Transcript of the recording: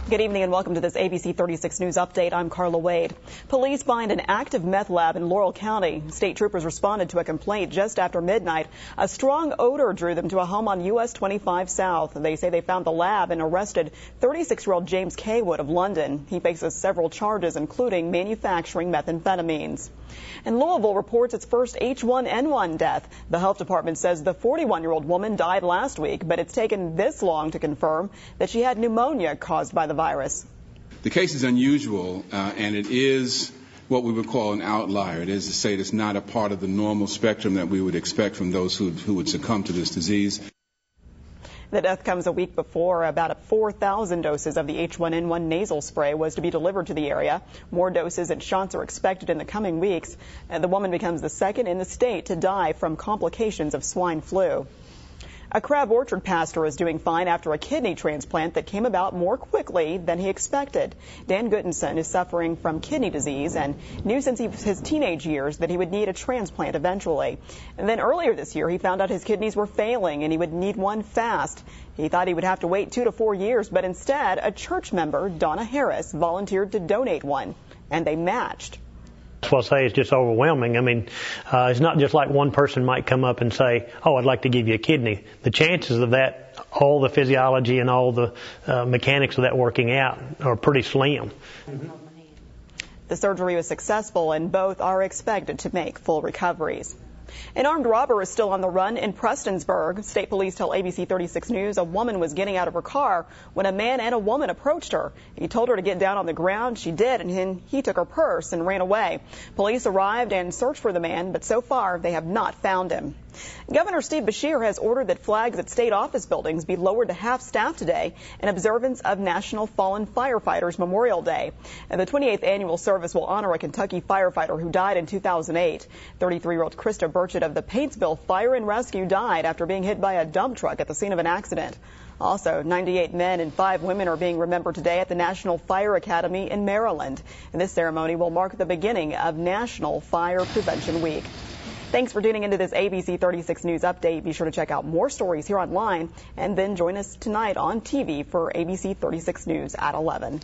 Good evening and welcome to this ABC 36 News Update. I'm Carla Wade. Police find an active meth lab in Laurel County. State troopers responded to a complaint just after midnight. A strong odor drew them to a home on US 25 South. They say they found the lab and arrested 36-year-old James Kaywood of London. He faces several charges, including manufacturing methamphetamines. And Louisville reports its first H1N1 death. The health department says the 41-year-old woman died last week, but it's taken this long to confirm that she had pneumonia caused by the virus. The case is unusual, and it is what we would call an outlier. It is to say it's not a part of the normal spectrum that we would expect from those who would succumb to this disease. The death comes a week before about 4,000 doses of the H1N1 nasal spray was to be delivered to the area. More doses and shots are expected in the coming weeks. The woman becomes the second in the state to die from complications of swine flu. A Crab Orchard pastor is doing fine after a kidney transplant that came about more quickly than he expected. Dan Guttenson is suffering from kidney disease and knew since his teenage years that he would need a transplant eventually. And then earlier this year, he found out his kidneys were failing and he would need one fast. He thought he would have to wait 2 to 4 years, but instead, a church member, Donna Harris, volunteered to donate one, and they matched. That's what I say, it's just overwhelming. I mean, it's not just like one person might come up and say, oh, I'd like to give you a kidney. The chances of that, all the physiology and all the mechanics of that working out are pretty slim. The surgery was successful and both are expected to make full recoveries. An armed robber is still on the run in Prestonsburg. State police tell ABC 36 News a woman was getting out of her car when a man and a woman approached her. He told her to get down on the ground. She did, and then he took her purse and ran away. Police arrived and searched for the man, but so far they have not found him. Governor Steve Beshear has ordered that flags at state office buildings be lowered to half staff today in observance of National Fallen Firefighters Memorial Day. And the 28th annual service will honor a Kentucky firefighter who died in 2008. 33-year-old Krista Burchett of the Paintsville Fire and Rescue died after being hit by a dump truck at the scene of an accident. Also, 98 men and 5 women are being remembered today at the National Fire Academy in Maryland. And this ceremony will mark the beginning of National Fire Prevention Week. Thanks for tuning into this ABC 36 News Update. Be sure to check out more stories here online and then join us tonight on TV for ABC 36 News at 11.